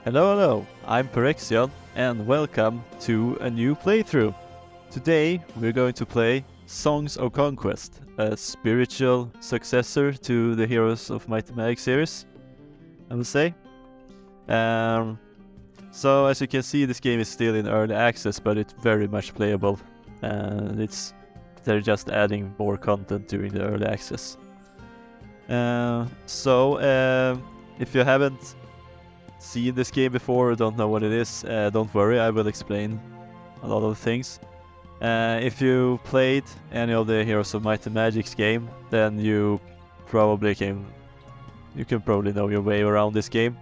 Hello, hello, I'm Perexion, and welcome to a new playthrough. Today we're going to play Songs of Conquest, a spiritual successor to the Heroes of Might and Magic series, I would say. So as you can see, this game is still in early access, but it's very much playable, and they're just adding more content during the early access. If you haven't seen this game before or don't know what it is, don't worry, I will explain a lot of things. If you played any of the Heroes of Might and Magic's game, then you can probably know your way around this game.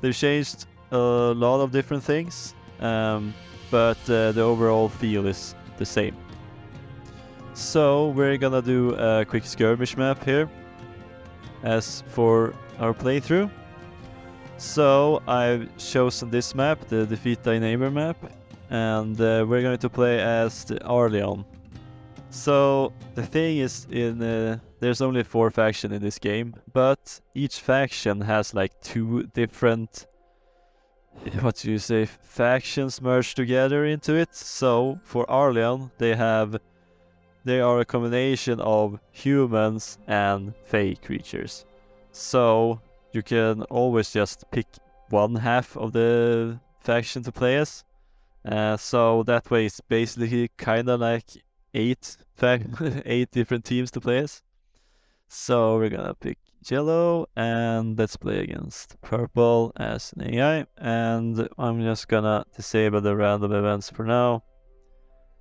They've changed a lot of different things, but the overall feel is the same. So we're gonna do a quick skirmish map here as for our playthrough. So I've chosen this map, the Defeat Thy Neighbour map, and we're going to play as the Arleon. So the thing is, there's only 4 factions in this game, but each faction has like 2 different, factions merged together into it. So for Arleon, they are a combination of humans and fae creatures. So you can always just pick one half of the faction to play as. So that way it's basically kind of like 8 different teams to play as. So we're gonna pick yellow and let's play against purple as an AI. And I'm just gonna disable the random events for now.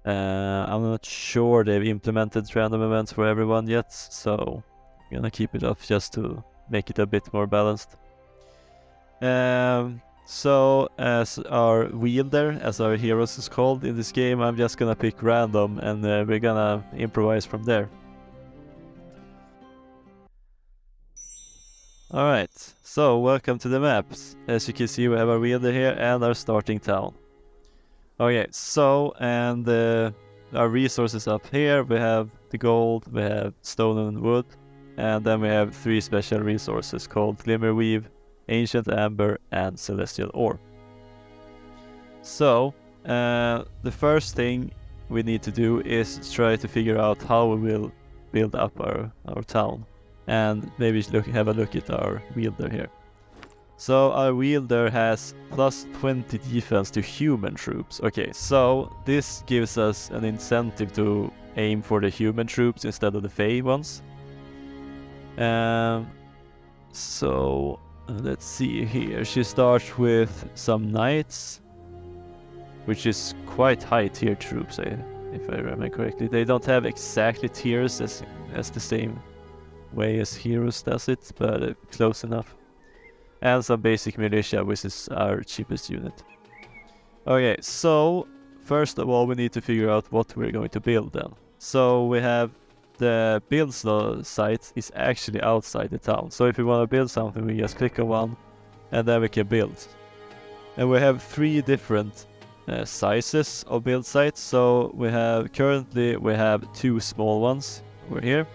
I'm not sure they've implemented random events for everyone yet, so I'm gonna keep it off just to make it a bit more balanced. So as our wielder, as our heroes is called in this game, I'm just gonna pick random and we're gonna improvise from there. Alright, so welcome to the maps. As you can see, we have our wielder here and our starting town. Okay, so and our resources up here, we have the gold, we have stone and wood, and then we have 3 special resources called Glimmerweave, Ancient Amber, and Celestial Ore. So the first thing we need to do is try to figure out how we will build up our town, and maybe have a look at our wielder here. So our wielder has plus 20 defense to human troops. Okay, so this gives us an incentive to aim for the human troops instead of the fae ones. So let's see here. She starts with some knights, which is quite high tier troops, if I remember correctly. They don't have exactly tiers as the same way as heroes does it, but close enough. And some basic militia, which is our cheapest unit. Okay, so first of all we need to figure out what we're going to build then. So we have the build site is actually outside the town. So if we want to build something, we just click on one and then we can build. And we have 3 different sizes of build sites. So currently we have 2 small ones over here.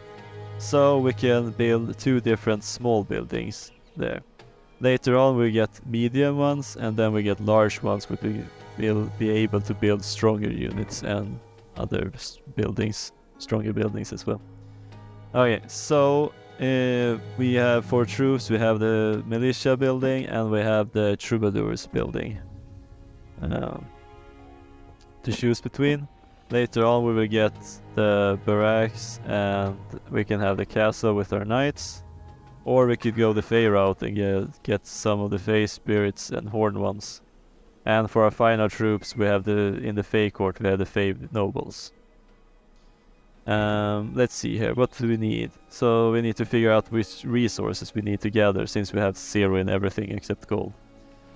So we can build 2 different small buildings there. Later on we get medium ones and then we get large ones which will be able to build stronger units and other stronger buildings as well. Okay, so we have 4 troops, we have the militia building and we have the troubadours building to choose between. Later on we will get the barracks and we can have the castle with our knights. Or we could go the Fae route and get some of the Fae spirits and horned ones. And for our final troops, we have in the Fae court, we have the Fae nobles. Let's see here, what do we need? So we need to figure out which resources we need to gather, since we have 0 in everything except gold.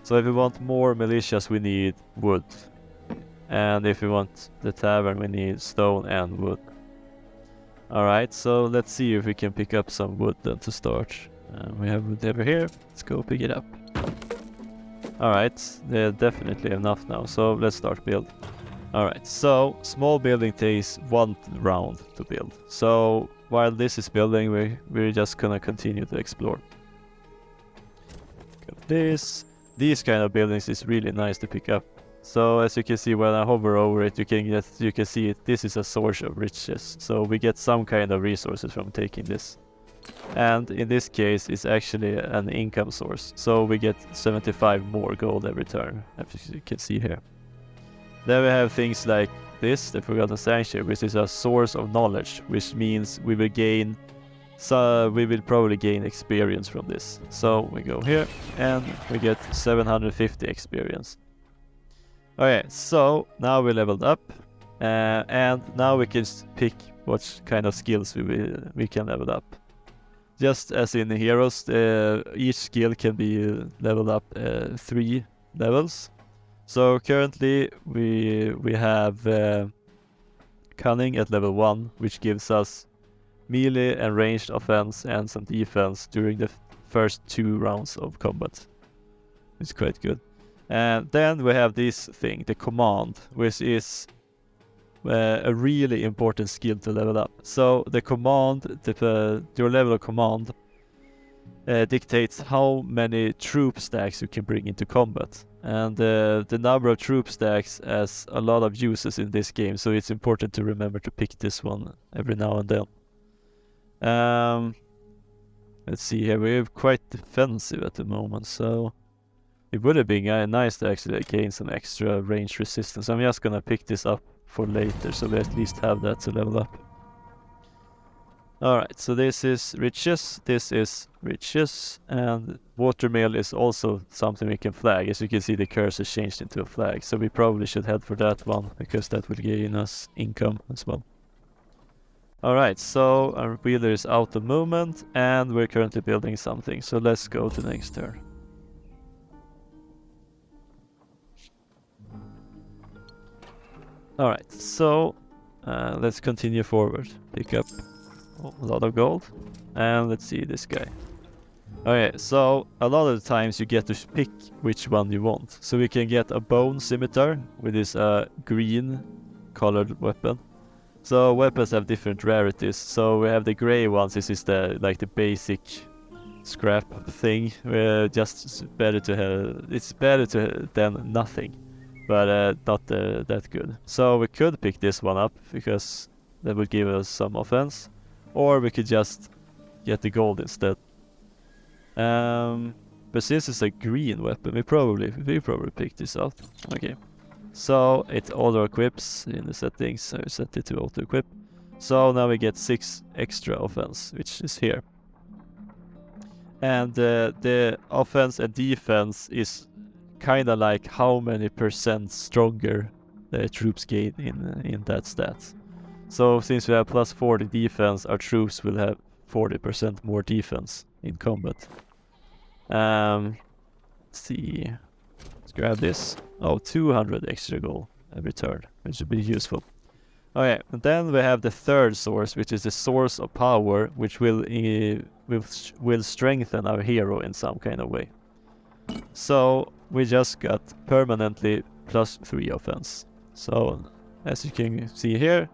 So if we want more militias, we need wood. And if we want the tavern, we need stone and wood. Alright, so let's see if we can pick up some wood then to start. We have wood over here, let's go pick it up. Alright, they're definitely enough now, so let's start build. Alright, so small building takes 1 round to build. So while this is building, we're just gonna continue to explore. Got this, these kind of buildings is really nice to pick up. So as you can see, when I hover over it, you can see it. This is a source of riches. So we get some kind of resources from taking this. And in this case, it's actually an income source. So we get 75 more gold every turn, as you can see here. Then we have things like this, the Forgotten Sanctuary, which is a source of knowledge, which means we will gain, we will probably gain experience from this. So we go here and we get 750 experience. Okay, so now we leveled up, and now we can pick what kind of skills we can level up. Just as in the heroes, each skill can be leveled up 3 levels. So currently we have Cunning at level 1, which gives us melee and ranged offense and some defense during the first 2 rounds of combat. It's quite good. And then we have this thing, the command, which is a really important skill to level up. So the command, your level of command dictates how many troop stacks you can bring into combat. And the number of troop stacks has a lot of uses in this game, so it's important to remember to pick this one every now and then. Let's see here, we're quite defensive at the moment, so it would have been nice to actually gain some extra range resistance. I'm just gonna pick this up for later, so we at least have that to level up. Alright, so this is riches, and watermill is also something we can flag. As you can see, the cursor changed into a flag, so we probably should head for that one, because that will gain us income as well. Alright, so our wheeler is out of movement, and we're currently building something, so let's go to the next turn. Alright, so let's continue forward. Pick up a lot of gold. And let's see this guy. Okay, so a lot of the times you get to pick which one you want. So we can get a bone scimitar with this green colored weapon. So weapons have different rarities. So we have the gray ones. This is the the basic scrap thing. Just better to have. It's better than nothing. But not that good. So we could pick this one up, because that would give us some offense. Or we could just get the gold instead. But since it's a green weapon, we probably pick this out. Okay. So it auto-equips in the settings, so I set it to auto-equip. So now we get 6 extra offense, which is here. And the offense and defense is kinda like how many % stronger the troops gain in that stat. So since we have plus 40 defense, our troops will have 40% more defense in combat. Let's see. Let's grab this. Oh, 200 extra gold every turn, which would be useful. Okay, and then we have the third source, which is the source of power, which will strengthen our hero in some kind of way. So we just got permanently plus 3 offense. So as you can see here,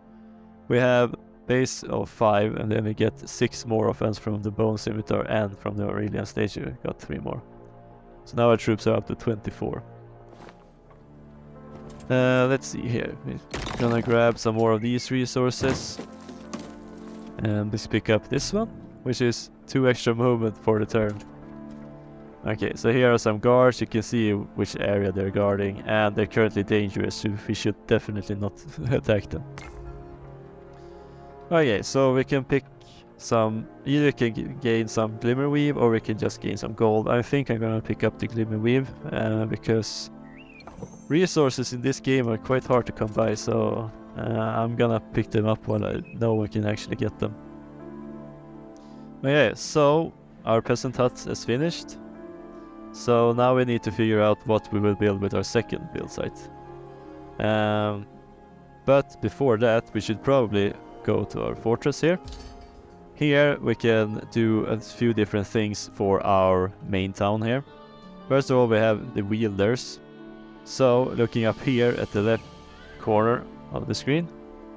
we have base of 5, and then we get 6 more offense from the bone scimitar, and from the Arleon stage we got 3 more. So now our troops are up to 24. Let's see here. We're gonna grab some more of these resources. And let's pick up this one, which is 2 extra movement for the turn. Okay, so here are some guards. You can see which area they're guarding, and they're currently dangerous, so we should definitely not attack them. Okay, so we can pick some, either can gain some glimmer weave, or we can just gain some gold. I think I'm gonna pick up the glimmer weave, because resources in this game are quite hard to come by, so I'm gonna pick them up while no one can actually get them. Okay, so our peasant hut is finished. So now we need to figure out what we will build with our second build site. But before that, we should probably go to our fortress here. Here we can do a few different things for our main town here. First of all, we have the wielders. So looking up here at the left corner of the screen,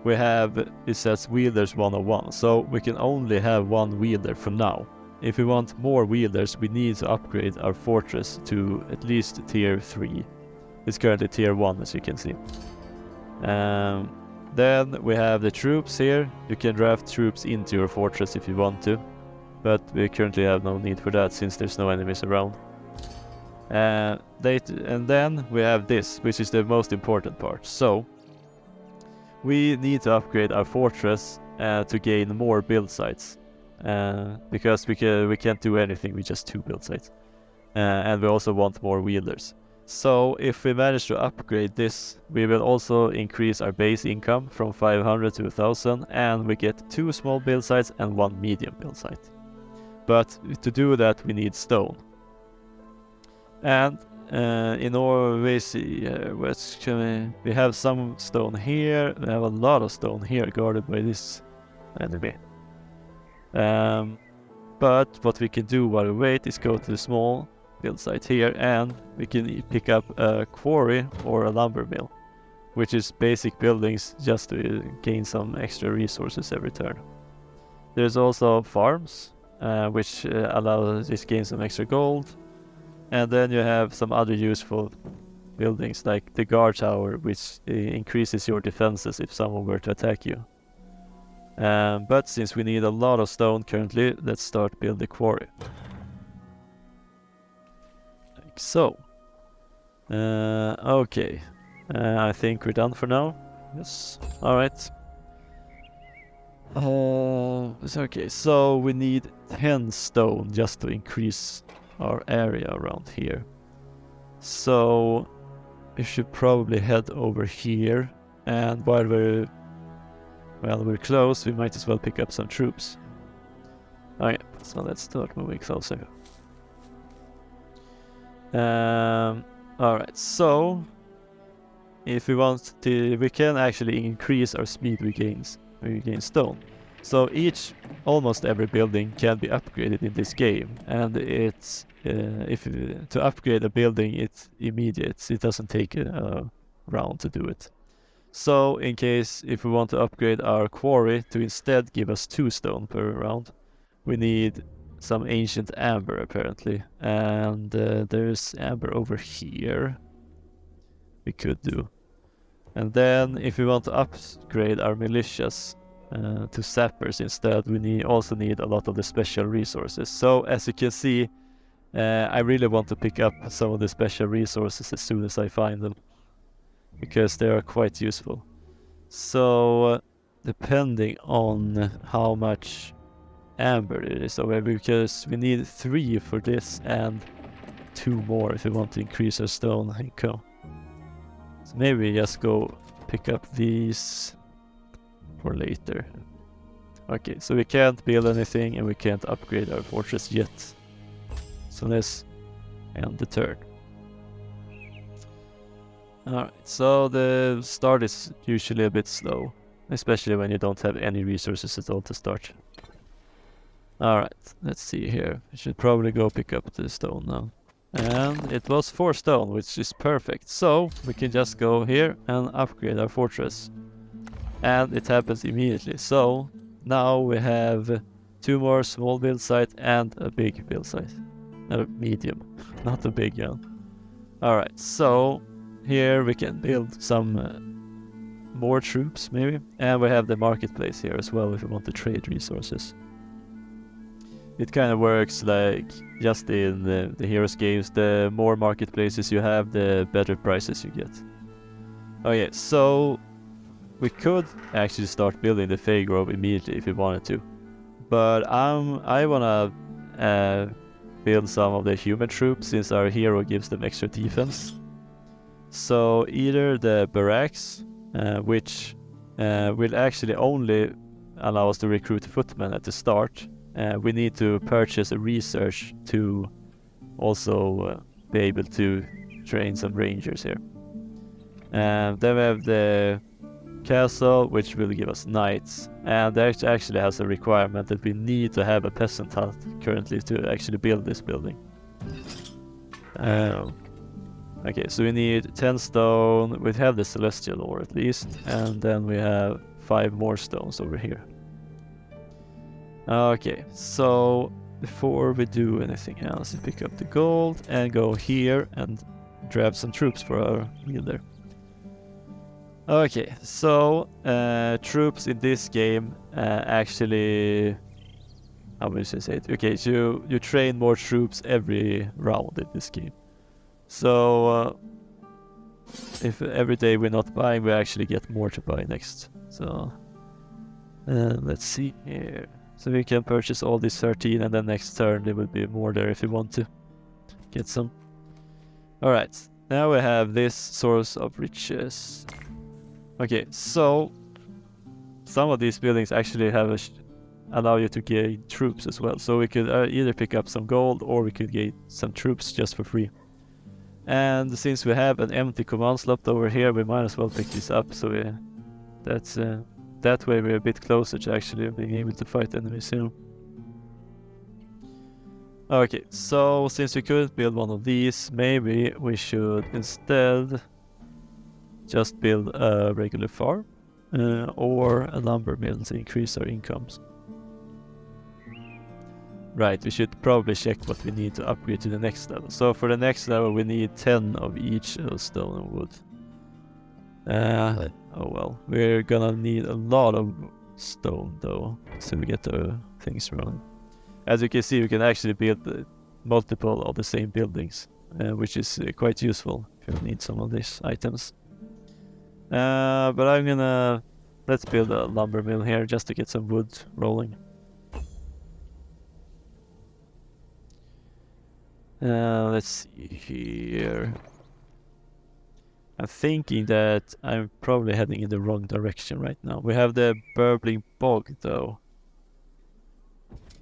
we have, it says wielders 101. So we can only have 1 wielder for now. if we want more wielders, we need to upgrade our fortress to at least tier 3. It's currently tier 1, as you can see. Then we have the troops here. You can draft troops into your fortress if you want to, but we currently have no need for that since there's no enemies around. And then we have this, which is the most important part. So we need to upgrade our fortress to gain more build sites, because we can't do anything with just 2 build sites, and we also want more wielders. So if we manage to upgrade this, we will also increase our base income from 500 to 1000, and we get 2 small build sites and 1 medium build site. But to do that we need stone. And in order we see we have some stone here, we have a lot of stone here guarded by this enemy. But what we can do while we wait is go to the small build site here, and we can pick up a quarry or a lumber mill, which is basic buildings just to gain some extra resources every turn. There's also farms, which allow us to gain some extra gold. And then you have some other useful buildings like the guard tower, which increases your defenses if someone were to attack you. But since we need a lot of stone currently, let's start build the quarry. Like so. Okay. I think we're done for now. Yes. Alright. Okay, so we need 10 stone just to increase our area around here. So we should probably head over here, and while we're close, we might as well pick up some troops. Okay, so let's start moving closer. Alright, so if we want to, we can actually increase our speed we gain stone. So almost every building can be upgraded in this game, and it's to upgrade a building, it's immediate. It doesn't take a round to do it. So in case if we want to upgrade our quarry to instead give us 2 stone per round, we need some ancient amber apparently, and there's amber over here we could do. And then if we want to upgrade our militias to sappers instead, we also need a lot of the special resources. So as you can see, I really want to pick up some of the special resources as soon as I find them, because they are quite useful. So depending on how much amber it is over, because we need 3 for this and 2 more if we want to increase our stone income. So maybe we just go pick up these for later. Okay, so we can't build anything and we can't upgrade our fortress yet. So let's end the turn. Alright, so the start is usually a bit slow, especially when you don't have any resources at all to start. Alright, let's see here. We should probably go pick up the stone now. And it was 4 stone, which is perfect. So we can just go here and upgrade our fortress. And it happens immediately. So now we have 2 more small build site and a big build site. A medium, not a big one. Alright, so here we can build some more troops maybe. And we have the marketplace here as well if we want to trade resources. It kind of works like just in the Heroes games. The more marketplaces you have, the better prices you get. Okay, so we could actually start building the Fey Grove immediately if we wanted to. But I wanna build some of the human troops since our hero gives them extra defense. So either the barracks, which will actually only allow us to recruit footmen at the start. We need to purchase a research to also be able to train some rangers here. Then we have the castle, which will give us knights, and that actually has a requirement that we need to have a peasant hut currently to actually build this building. Okay, so we need 10 stone. We have the celestial ore at least, and then we have 5 more stones over here. Okay, so before we do anything else, we pick up the gold and go here and grab some troops for our wielder. Okay, so troops in this game actually, how would you say it? Okay, so you train more troops every round in this game. So if every day we're not buying, we actually get more to buy next. So let's see here. So we can purchase all these 13, and then next turn there will be more there if you want to get some. Alright, now we have this source of riches. Okay, so some of these buildings actually have allow you to gain troops as well. So we could either pick up some gold or we could gain some troops just for free. And since we have an empty command slot over here, we might as well pick this up. So that way we're a bit closer to actually being able to fight enemies soon. Okay, so since we couldn't build one of these, maybe we should instead just build a regular farm or a lumber mill to increase our incomes. Right, we should probably check what we need to upgrade to the next level. So for the next level we need 10 of each stone and wood. Oh well, we're gonna need a lot of stone though, so we get the things running. As you can see, we can actually build multiple of the same buildings, which is quite useful if you need some of these items. But let's build a lumber mill here just to get some wood rolling. Let's see here. I'm thinking that I'm probably heading in the wrong direction right now. We have the burbling bog though,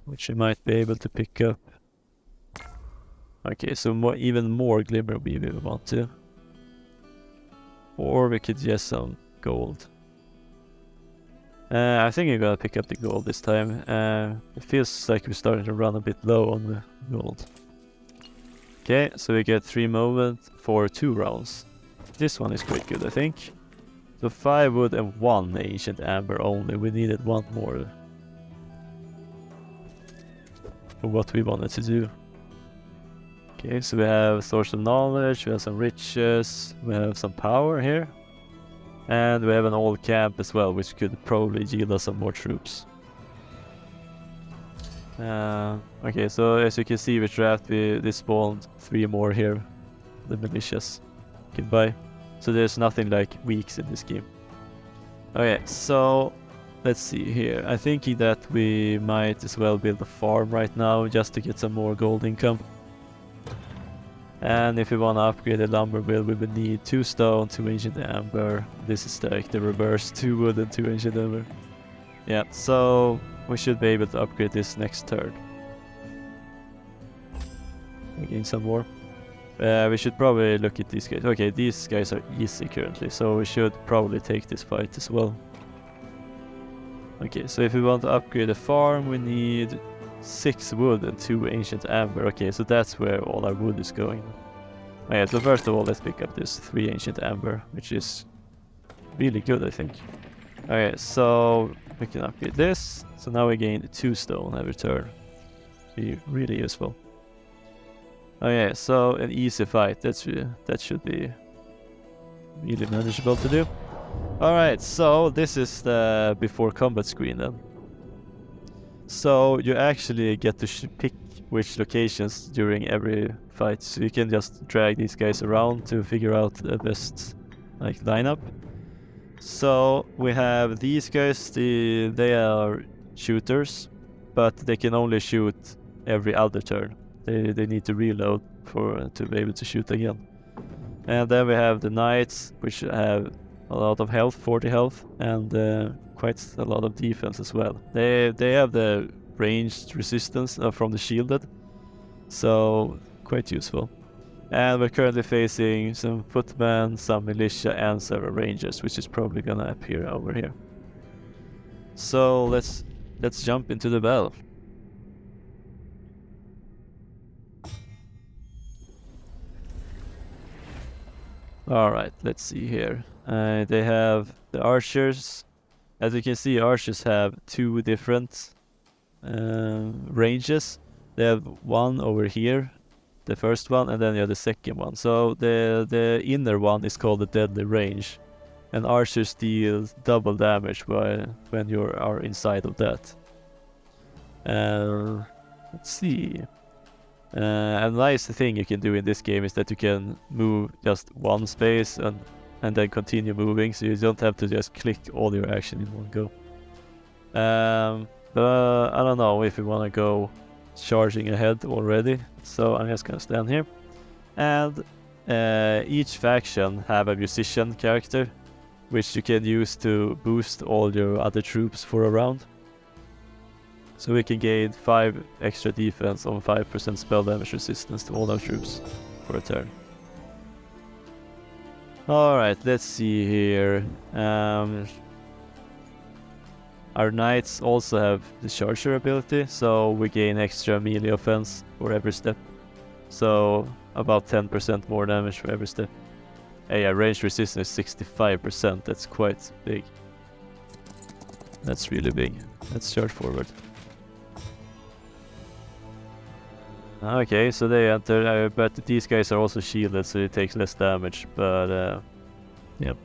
which we might be able to pick up. Okay, so even more glimmer weave if we want to. Or we could get some gold. I think I'm gonna pick up the gold this time. It feels like we're starting to run a bit low on the gold. Okay, so we get 3 movement for 2 rounds. This one is quite good, I think. So 5 wood and 1 ancient amber only. We needed 1 more for what we wanted to do. Okay, so we have source of knowledge, we have some riches, we have some power here. And we have an old camp as well, which could probably yield us some more troops. Okay, so as you can see with draft, they spawned 3 more here. The militias can buy. So there's nothing like weeks in this game. Okay, so let's see here. I'm thinking that we might as well build a farm right now just to get some more gold income. And if we want to upgrade the lumber mill, we would need 2 stone, 2 ancient amber. This is like the reverse, 2 wood and 2 ancient amber. Yeah, so we should be able to upgrade this next turn. Gain some more. We should probably look at these guys. Okay, these guys are easy currently, so we should probably take this fight as well. Okay, so if we want to upgrade the farm, we need 6 wood and 2 ancient amber. Okay, so that's where all our wood is going. Okay, so first of all, let's pick up this 3 ancient amber, which is really good, I think. Okay, so we can upgrade this. So now we gain 2 stone every turn. Be really useful. Okay, so an easy fight. That should be really manageable to do. Alright, so this is the before combat screen then. So you actually get to pick which locations during every fight. So you can just drag these guys around to figure out the best lineup. So we have these guys, they are shooters, but they can only shoot every other turn. They need to reload to be able to shoot again. And then we have the knights, which have a lot of health, 40 health, and quite a lot of defense as well. They have the ranged resistance from the shielded, so quite useful. And we're currently facing some footmen, some militia, and several rangers, which is probably gonna appear over here. So let's jump into the battle. Alright, let's see here. They have the archers. As you can see, archers have 2 different ranges. They have one over here, the first one, and then you have the second one. So the inner one is called the deadly range, and archers deal double damage when you are inside of that. Let's see. A nice thing you can do in this game is that you can move just one space and then continue moving, so you don't have to just click all your action in one go. But I don't know if we want to go charging ahead already, so I'm just gonna stand here. And each faction have a musician character, which you can use to boost all your other troops for a round. So we can gain 5 extra defense on 5% spell damage resistance to all our troops for a turn. Alright, let's see here. Our knights also have the charger ability, so we gain extra melee offense for every step. So about 10% more damage for every step. Yeah, range resistance is 65%, that's quite big. That's really big. Let's charge forward. Okay, so they enter, but these guys are also shielded, so it takes less damage, but yep.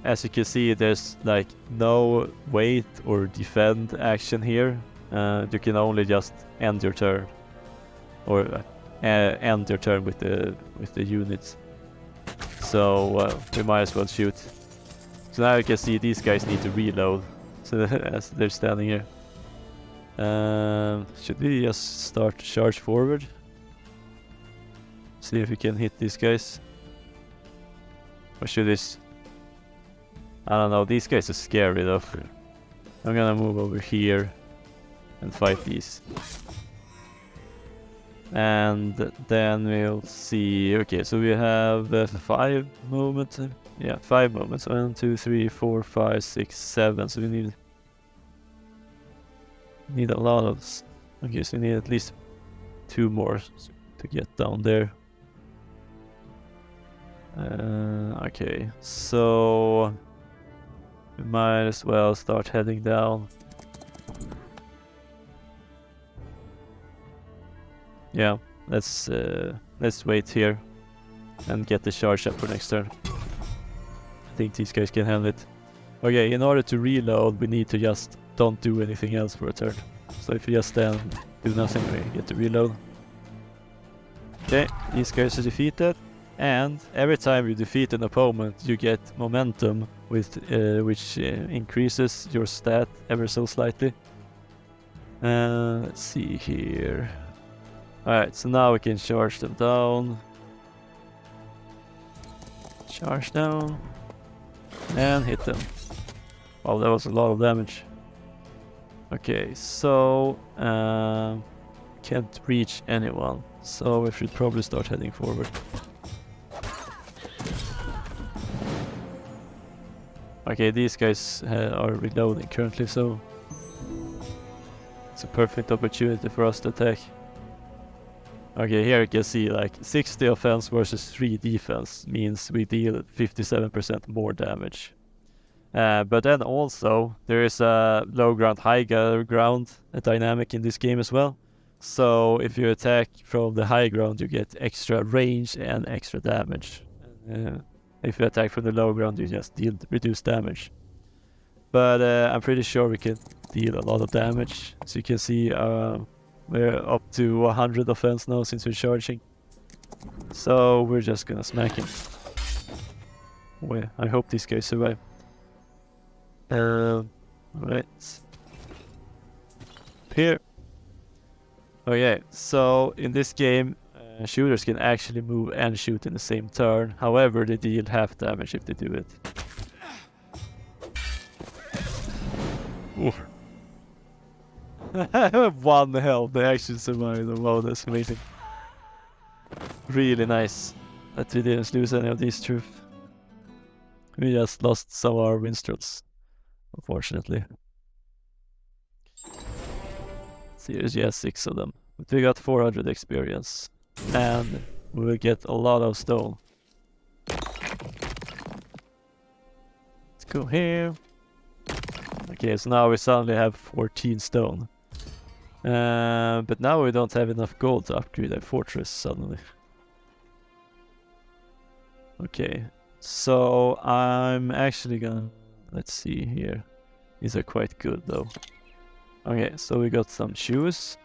As you can see, there's like no wait or defend action here. You can only just end your turn, or end your turn with the units. So we might as well shoot. So now you can see these guys need to reload, so as they're standing here. Should we just start to charge forward? See if we can hit these guys. Or should this... I don't know, these guys are scary though. I'm gonna move over here and fight these. And then we'll see... Okay, so we have 5 movements. Yeah, 5 movements. 1, 2, 3, 4, 5, 6, 7. So we need a lot of... Okay, so we need at least 2 more to get down there. Okay, so we might as well start heading down. Yeah, let's wait here and get the charge up for next turn. I think these guys can handle it. Okay, in order to reload, we need to just don't do anything else for a turn. So if you just stand, do nothing, we get to reload. Okay, these guys are defeated. And every time you defeat an opponent, you get momentum, with which increases your stat ever so slightly. Let's see here. Alright, so now we can charge them down. Charge down. And hit them. Wow, that was a lot of damage. Okay, so can't reach anyone, so we should probably start heading forward. Okay, these guys are reloading currently, so it's a perfect opportunity for us to attack. Okay, here you can see like 60 offense versus 3 defense means we deal 57% more damage. But then also there is a low ground, high ground dynamic in this game as well. So if you attack from the high ground, you get extra range and extra damage. If you attack from the low ground, you just deal reduced damage. But I'm pretty sure we can deal a lot of damage. As you can see, we're up to 100 offense now since we're charging. So we're just gonna smack him. Well, I hope these guys survive. Alright. Here. Okay, so in this game, shooters can actually move and shoot in the same turn. However, they deal half damage if they do it. I have 1 health. They actually survived. Wow, that's amazing. Really nice that we didn't lose any of these troops. We just lost some of our minstrels, unfortunately. Seriously, yeah, 6 of them. But we got 400 experience. And we will get a lot of stone. Let's go here. Okay, so now we suddenly have 14 stone. But now we don't have enough gold to upgrade our fortress suddenly. Okay, so I'm actually gonna... Let's see here. These are quite good though. Okay, so we got some shoes,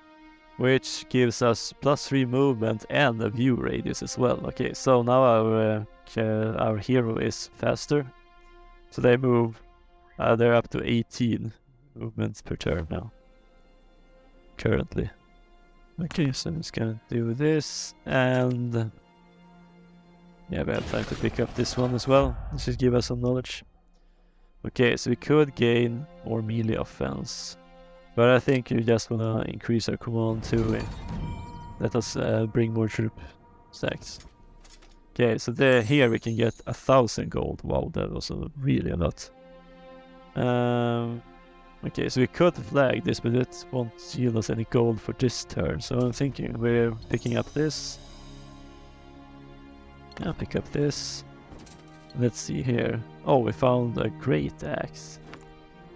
which gives us +3 movement and a view radius as well. Okay, so now our hero is faster. So they move, they're up to 18 movements per turn now, currently. Okay, so I'm just gonna do this, and yeah, we have time to pick up this one as well. This should give us some knowledge. Okay, so we could gain more melee offense, but I think we just wanna increase our command to let us bring more troop stacks. Okay, so here we can get 1,000 gold. Wow, that was really a lot. Okay, so we could flag this, but it won't yield us any gold for this turn. So I'm thinking we're picking up this. Yeah, pick up this. Let's see here. Oh, we found a great axe.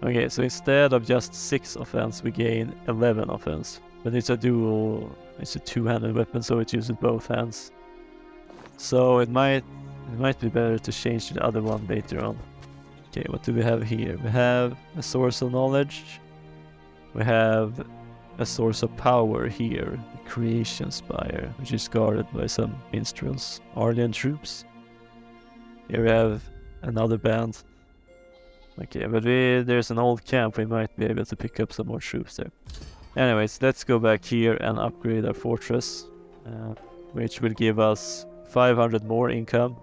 Okay, so instead of just 6 offense, we gain 11 offense. But it's a dual, it's a two-handed weapon, so it uses both hands. So it might be better to change to the other one later on. Okay, what do we have here? We have a source of knowledge. We have a source of power here, the Creation Spire, which is guarded by some minstrels, Arleon troops. Here we have another band. Okay, but there's an old camp, we might be able to pick up some more troops there. Anyways, let's go back here and upgrade our fortress, which will give us 500 more income,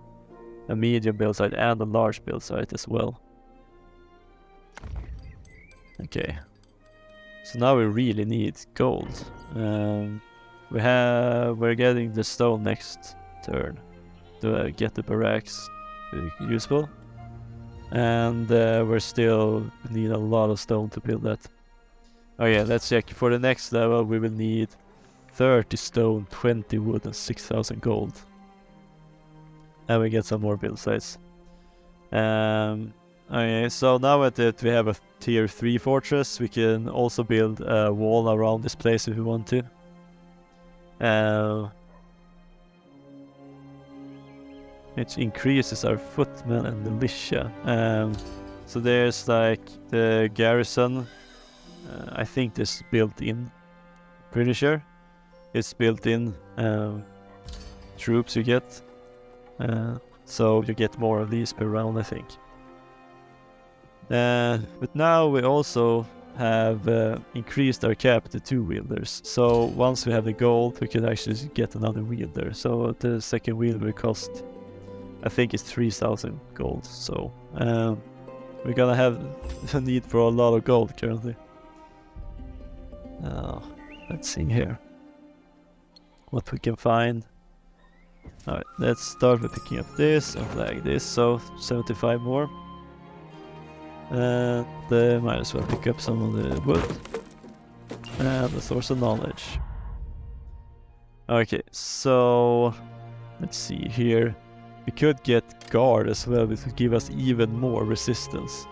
a medium build site and a large build site as well. Okay, so now we really need gold. We're getting the stone next turn to get the barracks useful, and we still need a lot of stone to build that. Oh yeah, let's check. For the next level we will need 30 stone, 20 wood and 6,000 gold. And we get some more build sites. Okay, so now that we have a tier 3 fortress, we can also build a wall around this place if we want to. It increases our footmen and militia. So there's like the garrison. I think this is built in. Pretty sure it's built in troops you get. So you get more of these per round, I think. But now we also have increased our cap to 2 wielders. So once we have the gold, we can actually get another wielder. So the second wielder cost, I think it's 3,000 gold. So we're gonna have a need for a lot of gold currently. Let's see here what we can find. Alright, let's start with picking up this and flag this, so 75 more. And might as well pick up some of the wood. And the source of knowledge. Okay, so let's see here. We could get guard as well, which would give us even more resistance.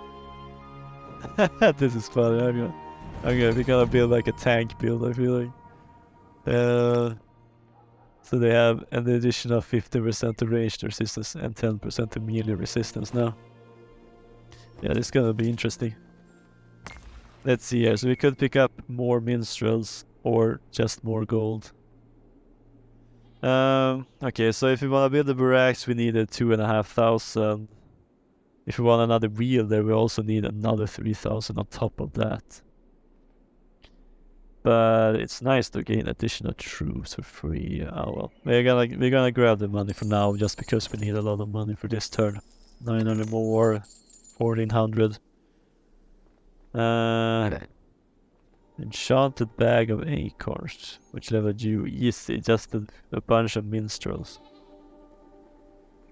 This is funny. We're gonna build like a tank build, I feel like. So they have an additional 50% to ranged resistance and 10% to melee resistance now. Yeah, this is gonna be interesting. Let's see here, so we could pick up more minstrels or just more gold. Okay, so if we wanna build the barracks, we needed 2,500. If we want another wielder, we also need another 3,000 on top of that. But it's nice to gain additional troops for free. Oh well, we're gonna grab the money for now, just because we need a lot of money for this turn. 900 more, 1,400. Enchanted bag of acorns, which level you easy, just a bunch of minstrels.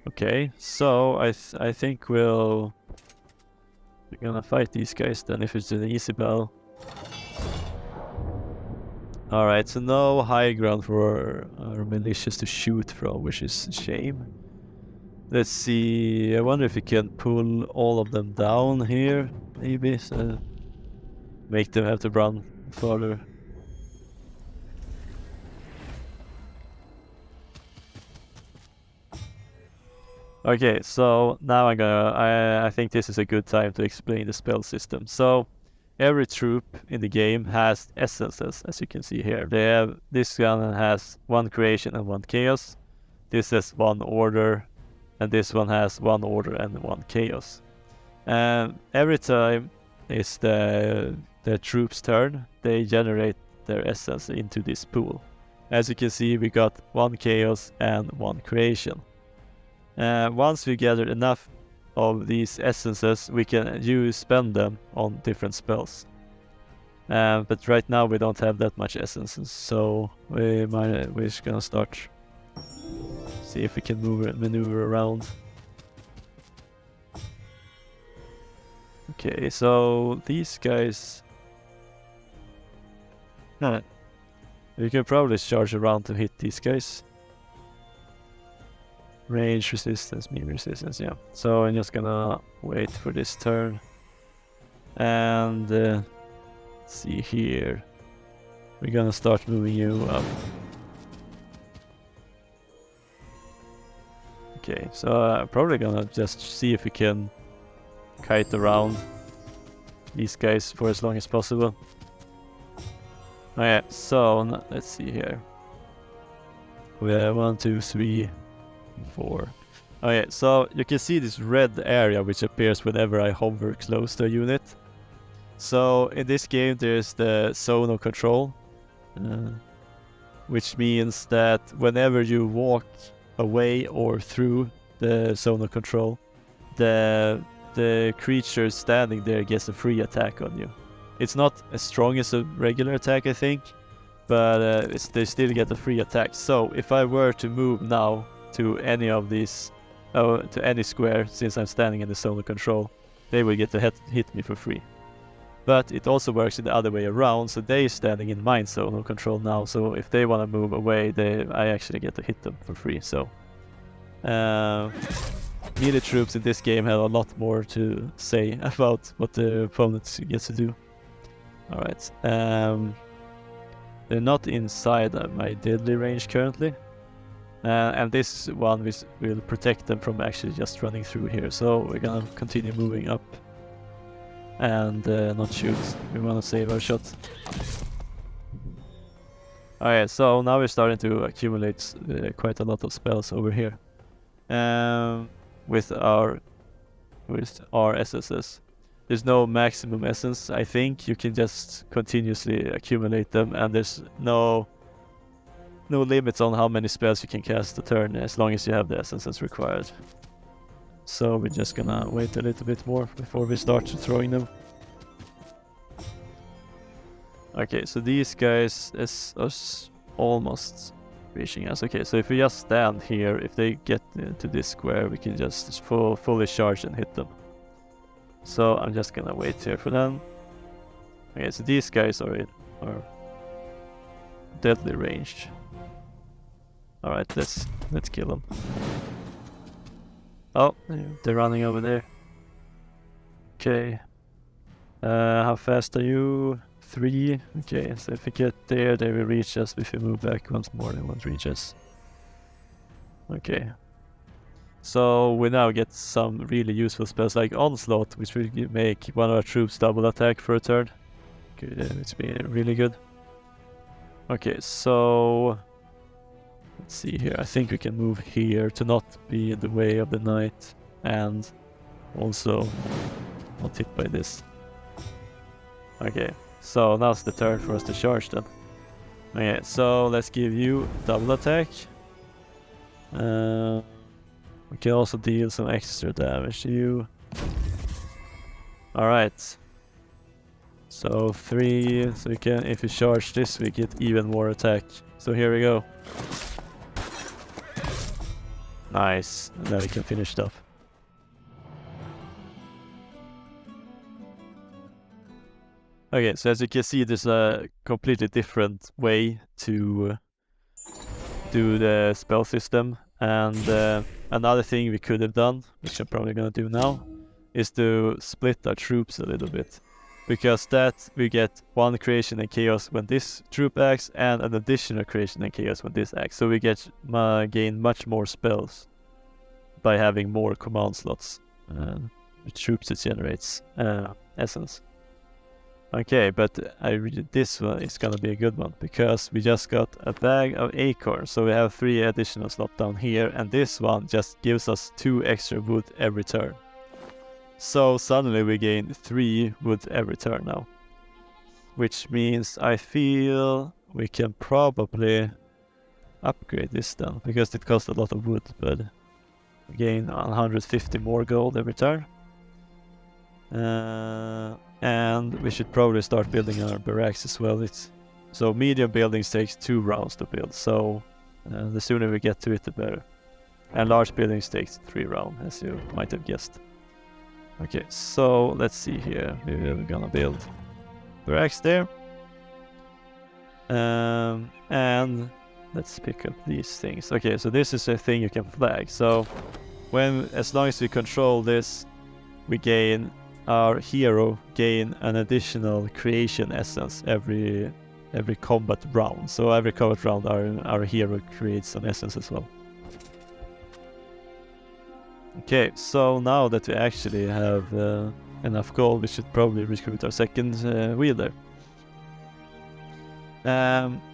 Okay, so I think we're gonna fight these guys then if it's an easy battle. Alright, so no high ground for our militias to shoot from, which is a shame. Let's see, I wonder if we can pull all of them down here, maybe, so make them have to run further. Okay, so now I think this is a good time to explain the spell system. So every troop in the game has essences, as you can see here. This one has 1 creation and 1 chaos. This has 1 order, and this one has 1 order and 1 chaos. And every time is the troops' turn, they generate their essence into this pool. As you can see, we got 1 chaos and 1 creation. Once we gather enough of these essences, we can spend them on different spells. But right now we don't have that much essences, so we're just gonna start. See if we can maneuver around. Okay, so these guys. We can probably charge around to hit these guys. Range resistance, mean resistance, yeah. So I'm just gonna wait for this turn. And let's see here. We're gonna start moving you up. Okay, so I'm probably gonna just see if we can kite around these guys for as long as possible. Okay, so let's see here. We have 1, 2, 3, 4. Okay, so you can see this red area which appears whenever I hover close to a unit. So in this game there's the zone of control, which means that whenever you walk away or through the zone of control, the creature standing there gets a free attack on you. It's not as strong as a regular attack, I think, but they still get a free attack. So if I were to move now to any of these, to any square, since I'm standing in the zone of control, they will get to hit me for free. But it also works in the other way around, so they're standing in my zone of control now, so if they want to move away, I actually get to hit them for free. So melee troops in this game have a lot more to say about what the opponent gets to do. Alright, they're not inside my deadly range currently, and this one will protect them from actually just running through here, so we're gonna continue moving up and not shoot. We wanna save our shot. Alright, so now we're starting to accumulate quite a lot of spells over here with our SSS. There's no maximum essence, I think. You can just continuously accumulate them, and there's no limits on how many spells you can cast a turn as long as you have the essences required. So we're just gonna wait a little bit more before we start throwing them. Okay, so these guys is us almost reaching us. Okay, so if we just stand here, if they get to this square, we can just fully charge and hit them. So I'm just gonna wait here for them. Okay, so these guys are deadly range. Alright, let's kill them. Oh, they're running over there. Okay. How fast are you? 3. Okay, so if we get there, they will reach us. If we move back once more, they won't reach us. Okay. So we now get some really useful spells like Onslaught, which will make one of our troops double attack for a turn. Okay, it's been really good. Okay, so let's see here. I think we can move here to not be in the way of the knight and also not hit by this. Okay, so now's the turn for us to charge then. Okay, so let's give you double attack. We can also deal some extra damage to you. Alright. So 3, so we can, if we charge this, we get even more attack. So here we go. Nice, and now we can finish stuff. Okay, so as you can see, there's a completely different way to do the spell system. And another thing we could have done, which I'm probably gonna do now, is to split our troops a little bit. Because that we get 1 creation and chaos when this troop acts, and an additional creation and chaos when this acts. So we gain much more spells by having more command slots with troops it generates essence. Okay, but this one is gonna be a good one because we just got a bag of acorns, so we have 3 additional slots down here, and this one just gives us 2 extra wood every turn. So suddenly we gain 3 wood every turn now, which means I feel we can probably upgrade this then, because it costs a lot of wood, but we gain 150 more gold every turn. And we should probably start building our barracks as well. So medium buildings takes 2 rounds to build, so the sooner we get to it the better. And large buildings takes 3 rounds, as you might have guessed. Okay, so let's see here. We're gonna build barracks there. And let's pick up these things. Okay, so this is a thing you can flag. So as long as we control this, we gain, our hero gain an additional creation essence every combat round. So every combat round our hero creates some essence as well. Okay, so now that we actually have enough gold, we should probably recruit our second wielder.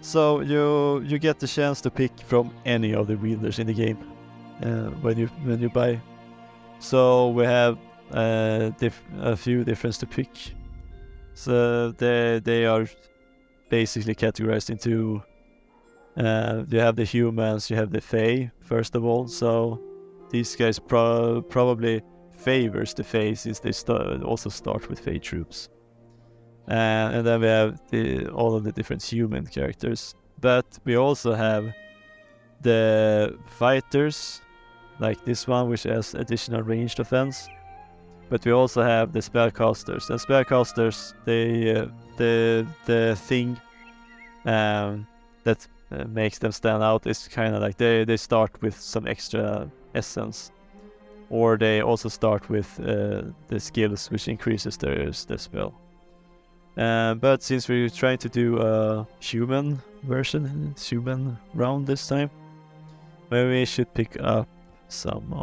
So you get the chance to pick from any of the wielders in the game when you buy. So we have a few different to pick. So they are basically categorized into you have the humans, you have the Fae first of all. So these guys probably favors the Fae, since they also start with Fae troops. And then we have all of the different human characters. But we also have the fighters, like this one, which has additional ranged offense. But we also have the spellcasters. And spellcasters, the thing that makes them stand out is kind of like they start with some extra essence, or they also start with the skills, which increases their spell. But since we're trying to do a human version, human round this time, maybe we should pick up some.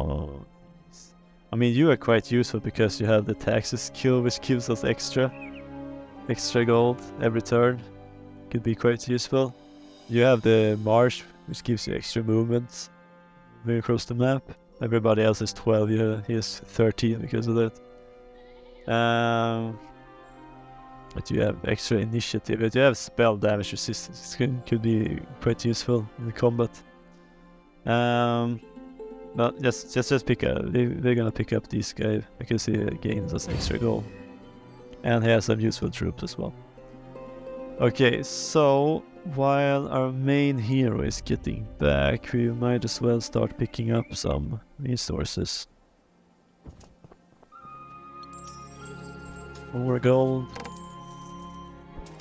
I mean, you are quite useful because you have the taxes skill, which gives us extra gold every turn. Could be quite useful. You have the march, which gives you extra movement moving across the map. Everybody else is 12. He is 13 because of that. But you have extra initiative. But you have spell damage resistance. Could be quite useful in the combat. But just pick up. We're gonna pick up this guy because he gains us extra gold, and he has some useful troops as well. Okay, so while our main hero is getting back, we might as well start picking up some resources. More gold.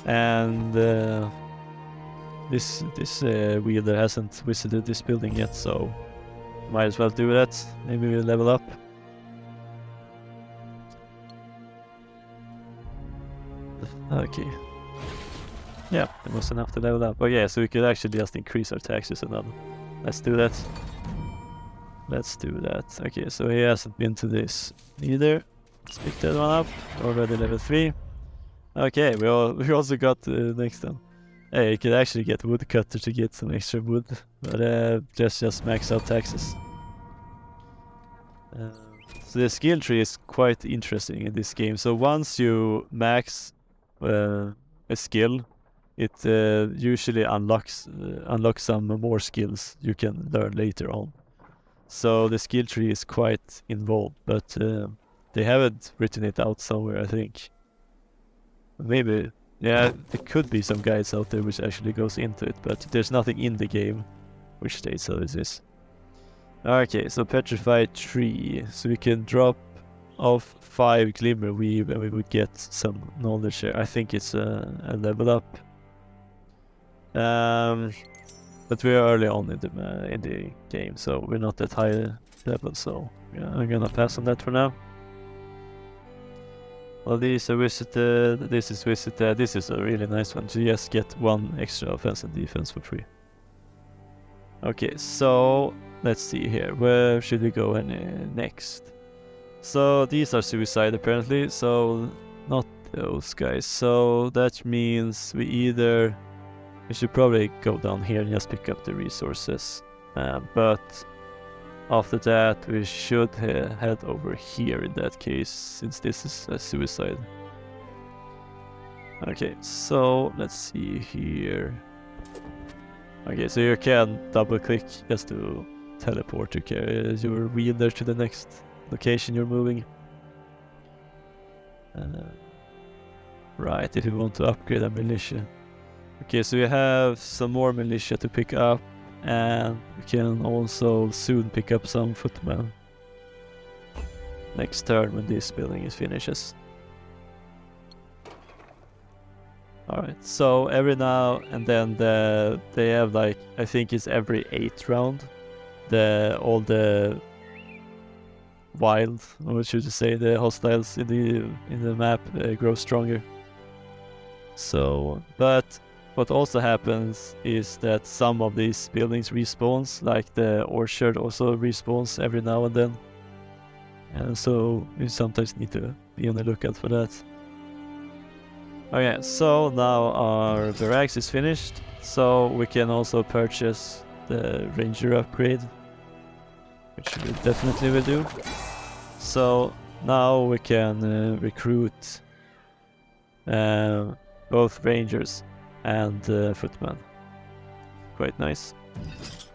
And this wielder hasn't visited this building yet, so might as well do that. Maybe we'll level up. Okay. Yeah, it was enough to level up. Oh yeah, so we could actually just increase our taxes and then let's do that. Let's do that. Okay, so he hasn't been to this either. Let's pick that one up. Already level 3. Okay, we also got the next one. Hey, you could actually get woodcutter to get some extra wood, but just max out taxes. So the skill tree is quite interesting in this game. So once you max a skill, it usually unlocks some more skills you can learn later on. So the skill tree is quite involved, but they haven't written it out somewhere, I think. Maybe, yeah, there could be some guides out there which actually goes into it, but there's nothing in the game which states how this is. Okay, so petrified tree. So we can drop off 5 glimmer weave and we would get some knowledge here. I think it's a level up. But we're early on in the game, so we're not at high level, so yeah, I'm gonna pass on that for now. Well, these are visited, this is visited, this is a really nice one. So just get 1 extra offense and defense for free. Okay, so let's see here. Where should we go next? So these are suicide apparently, so not those guys. So that means we should probably go down here and just pick up the resources. But after that we should head over here in that case, since this is a suicide. Okay, so let's see here. Okay, so you can double click just to teleport your wielder to the next location you're moving. Right, if you want to upgrade a militia. Okay, so you have some more militia to pick up, and we can also soon pick up some footmen next turn when this building is finishes. Alright, so every now and then they have like, I think it's every 8th round, all the wild, or what should you say, the hostiles in the map grow stronger. So, but what also happens is that some of these buildings respawns, like the orchard also respawns every now and then. And so you sometimes need to be on the lookout for that. Okay, so now our barracks is finished, so we can also purchase the ranger upgrade, which we definitely will do. So now we can recruit both rangers and footmen. Quite nice.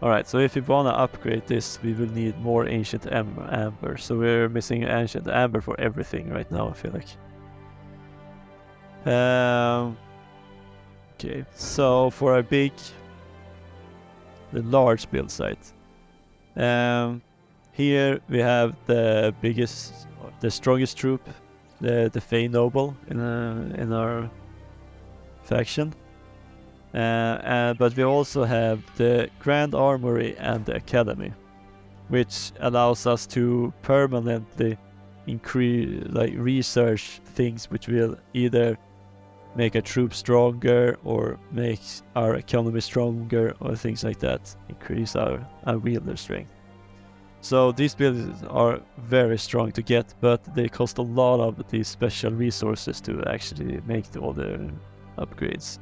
Alright, so if we wanna upgrade this, we will need more ancient amber. So we're missing ancient amber for everything right now, I feel like. Okay, so for a the large build site, here we have the strongest troop, the Thy Noble in our faction, but we also have the Grand Armory and the Academy, which allows us to permanently research things which will either make a troop stronger or make our economy stronger or things like that, increase our wielder strength. So these buildings are very strong to get, but they cost a lot of these special resources to actually make all the upgrades.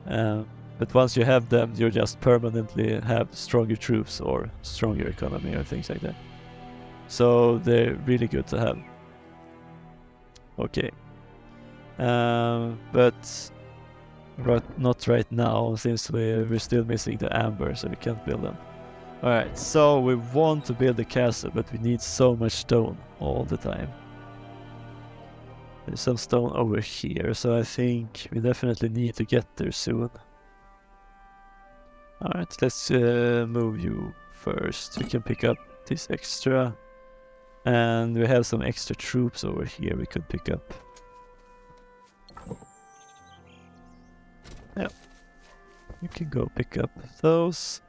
But once you have them, you just permanently have stronger troops or stronger economy or things like that. So they're really good to have. Okay. But not right now, since we're still missing the amber, so we can't build them. Alright, so we want to build a castle, but we need so much stone all the time. There's some stone over here, so I think we definitely need to get there soon. Alright, let's move you first. We can pick up this extra. And we have some extra troops over here we could pick up. Yeah, you can go pick up those.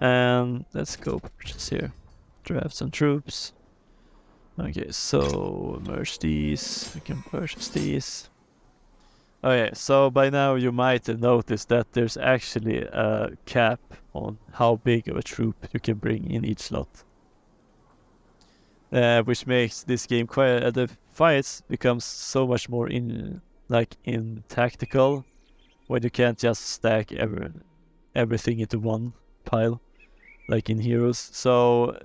And let's go purchase here. Draft some troops. Okay, so merge these. We can purchase these. Okay, so by now you might have noticed that there's actually a cap on how big of a troop you can bring in each slot. Which makes this game quite the fights becomes so much more in tactical, when you can't just stack everything into one pile like in Heroes. So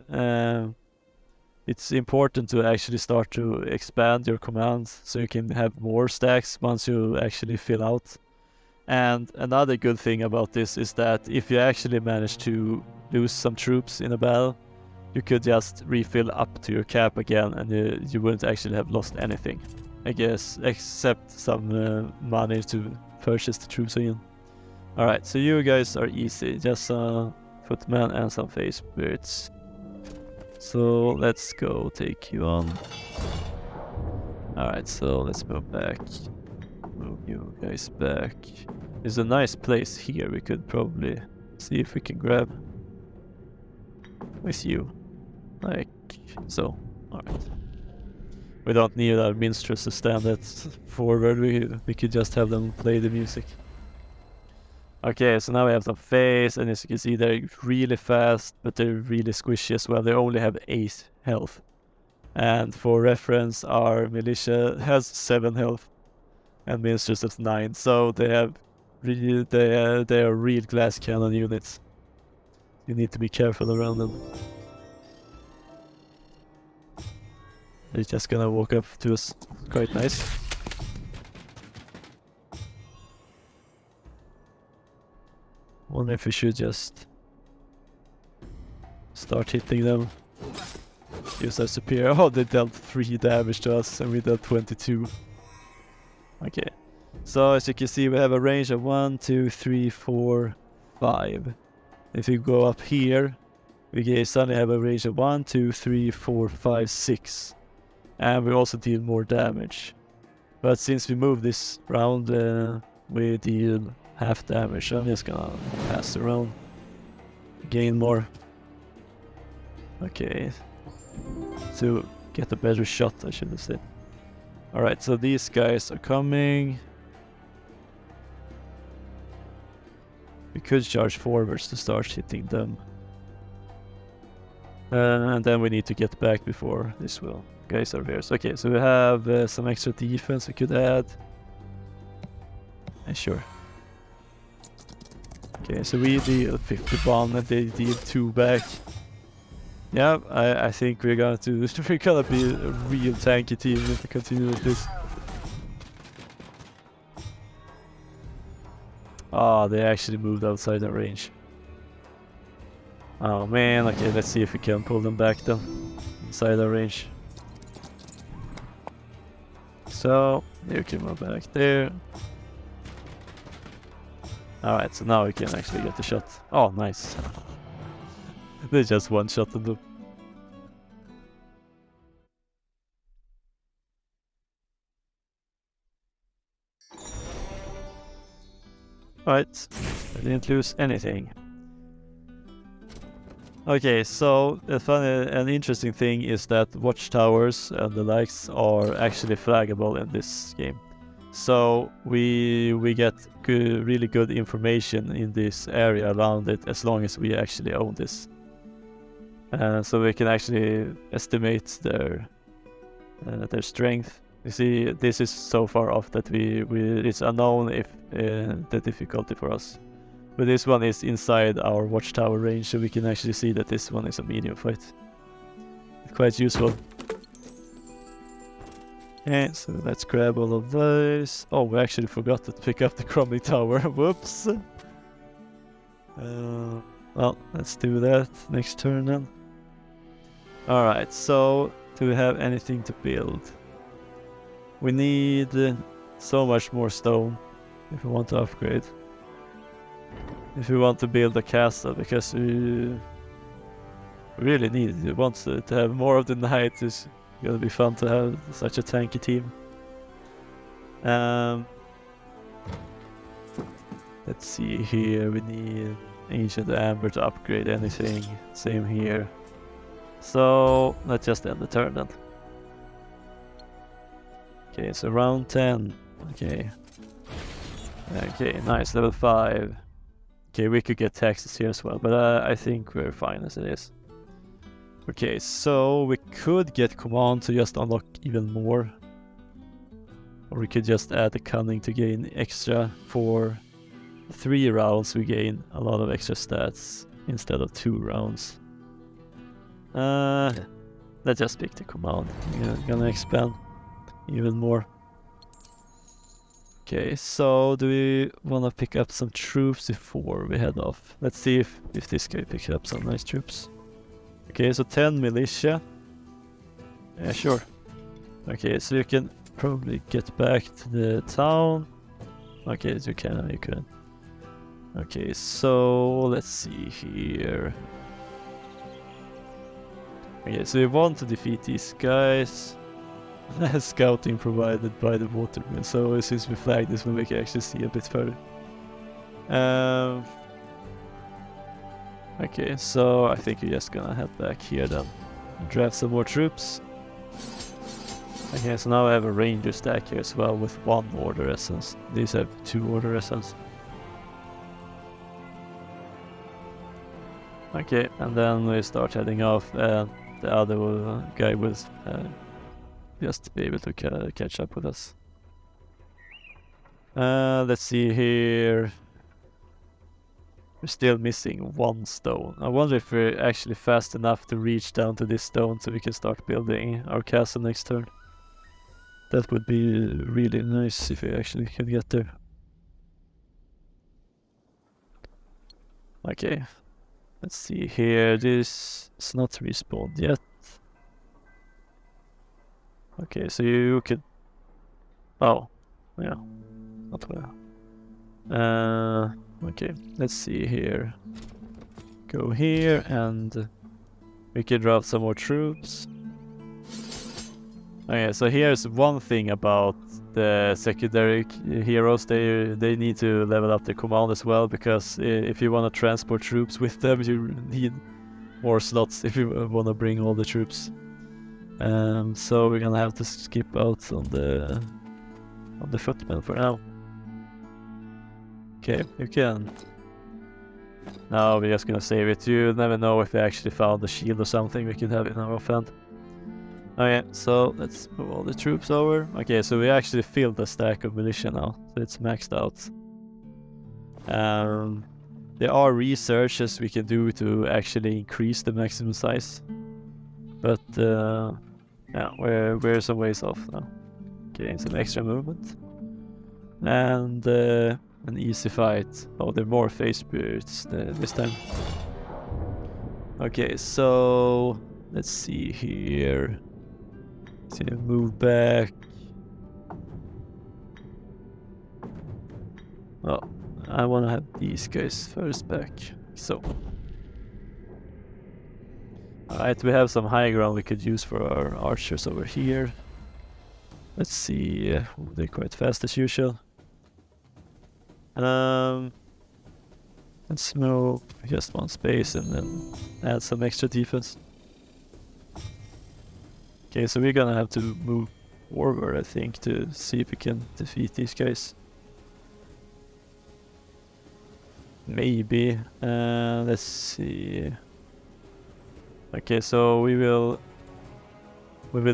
it's important to actually start to expand your commands so you can have more stacks once you actually fill out. And another good thing about this is that if you actually manage to lose some troops in a battle, you could just refill up to your cap again, and you wouldn't actually have lost anything, I guess, except some money to purchase the troops again. Alright, so you guys are easy, just footmen and some face spirits. So let's go take you on. Alright, so let's move back. Move you guys back. There's a nice place here we could probably see if we can grab with you. Like so. Alright. We don't need our minstrels to stand that forward, we could just have them play the music. Okay, so now we have some phase, and as you can see, they're really fast, but they're really squishy as well. They only have 8 health. And for reference, our militia has 7 health, and ministers has 9. So they have really, they are real glass cannon units. You need to be careful around them. They're just gonna walk up to us. Quite nice. Wonder if we should just start hitting them. Use our superior. Oh, they dealt 3 damage to us and we dealt 22. Okay. So as you can see, we have a range of 1, 2, 3, 4, 5. If we go up here, we suddenly have a range of 1, 2, 3, 4, 5, 6. And we also deal more damage. But since we move this round, we deal half damage. I'm just gonna pass around. Gain more. Okay. To get a better shot, I should have said. Alright, so these guys are coming. We could charge forwards to start hitting them. And then we need to get back before this will. Guys are here. So, okay, so we have some extra defense we could add. Sure. Okay, so we deal 50 bomb and they deal 2 back. Yeah, I think we're gonna be a real tanky team if we continue with this. Oh, they actually moved outside the range. Oh man, okay, let's see if we can pull them back then. Inside the range. So, you can move back there. Alright, so now we can actually get the shot. Oh, nice. They just one-shotted them. Alright, I didn't lose anything. Okay, so the funny and interesting thing is that watchtowers and the likes are actually flaggable in this game. So we get really good information in this area around it as long as we actually own this. So we can actually estimate their strength. You see, this is so far off that it's unknown if the difficulty for us. But this one is inside our watchtower range, so we can actually see that this one is a medium fight. It's quite useful. Okay, so let's grab all of those. Oh, we actually forgot to pick up the crumbling tower. Whoops. Well, let's do that next turn then. Alright, so do we have anything to build? We need so much more stone if we want to upgrade. If we want to build a castle, because we really need it. We want to have more of the night. It's gonna be fun to have such a tanky team. Let's see here, we need Ancient Amber to upgrade anything. Same here. So let's just end the turn then. Okay, so round 10. Okay. Okay, nice, level 5. Okay, we could get taxes here as well, but I think we're fine as it is. Okay, so we could get command to just unlock even more. Or we could just add the cunning to gain extra. For 3 rounds we gain a lot of extra stats instead of 2 rounds. Let's just pick the command. We're gonna expand even more. Okay, so do we want to pick up some troops before we head off? Let's see if this guy picks up some nice troops. Okay, so 10 militia. Yeah, sure. Okay, so you can probably get back to the town. Okay, you can. Okay, so let's see here. Okay, so we want to defeat these guys. Scouting provided by the watermill, so since we flagged this one we can actually see a bit further. Okay, so I think we're just gonna head back here then and draft some more troops. Okay, so now I have a ranger stack here as well with 1 order essence. These have 2 order essence. Okay, and then we start heading off, and the other guy will just be able to catch up with us. Let's see here. We're still missing one stone. I wonder if we're actually fast enough to reach down to this stone so we can start building our castle next turn. That would be really nice if we actually can get there. Okay, let's see here. This is not respawned yet. Okay, so you could... Oh, yeah, not well. Okay, let's see here. Go here and we can drop some more troops. Okay, so here's one thing about the secondary heroes. They need to level up their command as well, because if you want to transport troops with them, you need more slots if you want to bring all the troops. So we're gonna have to skip out on the footmen for now. Okay, you can. Now we're just gonna save it. You never know if we actually found a shield or something we could have in our offhand. Okay, so let's move all the troops over. Okay, so we actually filled the stack of militia now, so it's maxed out. There are researches we can do to actually increase the maximum size, but yeah, we're some ways off now. Getting some extra movement and an easy fight. Oh, there are more face spirits this time. Okay, so let's see here. So move back. Oh, I want to have these guys first back. So, alright, we have some high ground we could use for our archers over here. Let's see. They're quite fast as usual. Let's move just one space and then add some extra defense. Okay, so we're gonna have to move forward, I think, to see if we can defeat these guys. Maybe. Let's see. Okay, so we will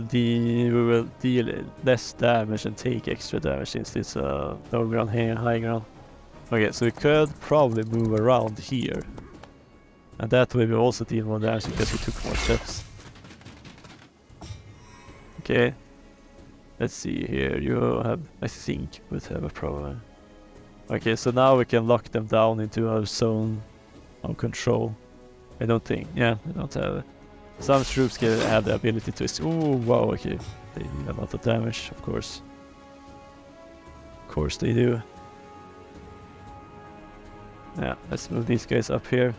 deal less damage and take extra damage since it's low ground here, high ground. Okay, so we could probably move around here, and that way we also deal more damage because we took more steps. Okay, let's see here. You have, I think, would have a problem. Okay, so now we can lock them down into our zone of control. I don't think, yeah, I don't have it. Some troops can have the ability to... Oh, wow, okay. They do a lot of damage, of course. Of course they do. Yeah, let's move these guys up here.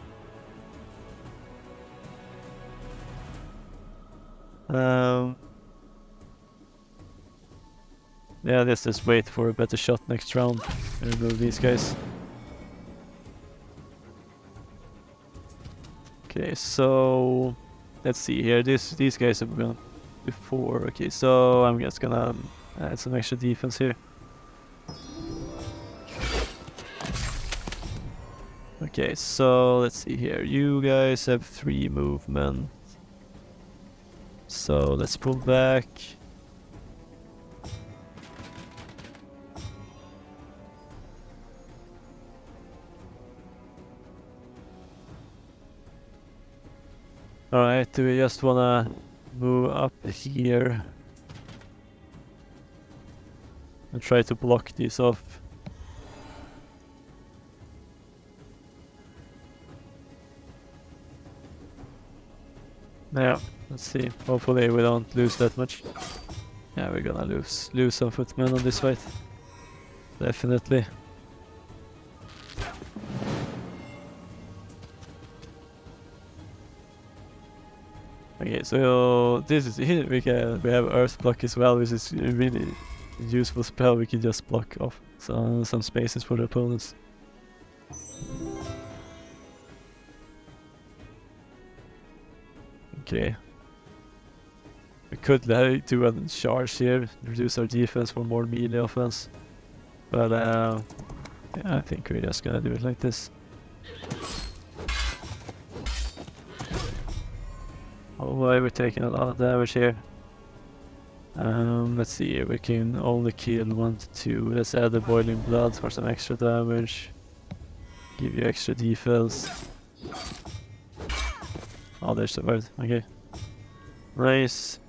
Yeah, let's just wait for a better shot next round and remove these guys. Okay, so let's see here. These guys have gone before. Okay, so I'm just gonna add some extra defense here. Okay, so let's see here. You guys have 3 movement. So let's pull back. Alright, do we just wanna move up here and try to block these off? Yeah, let's see. Hopefully we don't lose that much. Yeah, we're gonna lose some footmen on this fight. Definitely. Okay, so this is here. We have Earth Block as well, which is a really useful spell. We can just block off some spaces for the opponents. Okay. We could do a charge here, reduce our defense for more melee offense. But yeah, I think we're just gonna do it like this. Oh boy, we're taking a lot of damage here. Let's see here, we can only kill 1 to 2. Let's add the boiling blood for some extra damage. Give you extra defense. Oh, they survived. Okay. Race.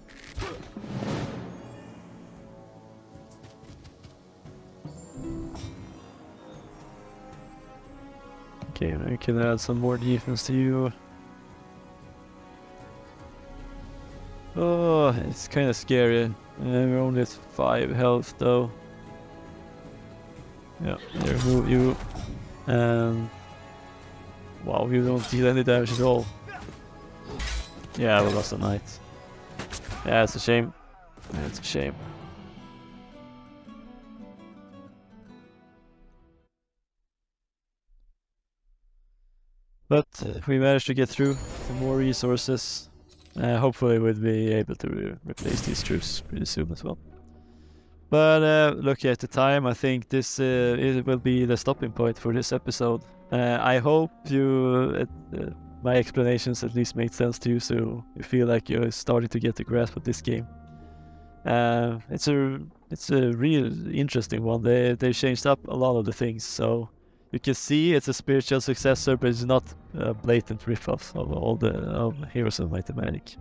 Okay, we can add some more defense to you. Oh, it's kind of scary. We're only at 5 health though. Yeah, remove you. And wow, you don't deal any damage at all. Yeah, we lost a knight. Yeah, it's a shame. It's a shame. But we managed to get through some more resources. Hopefully we'll be able to replace these troops pretty soon as well. But looking at the time, I think this it will be the stopping point for this episode. I hope my explanations at least made sense to you, so you feel like you're starting to get the grasp of this game. It's a real interesting one. They changed up a lot of the things, so you can see it's a spiritual successor, but it's not a blatant riff-off of all the Heroes of Might and Magic.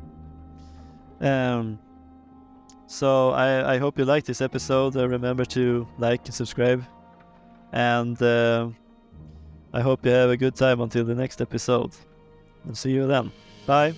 So I hope you liked this episode. Remember to like and subscribe, and I hope you have a good time until the next episode. And see you then. Bye.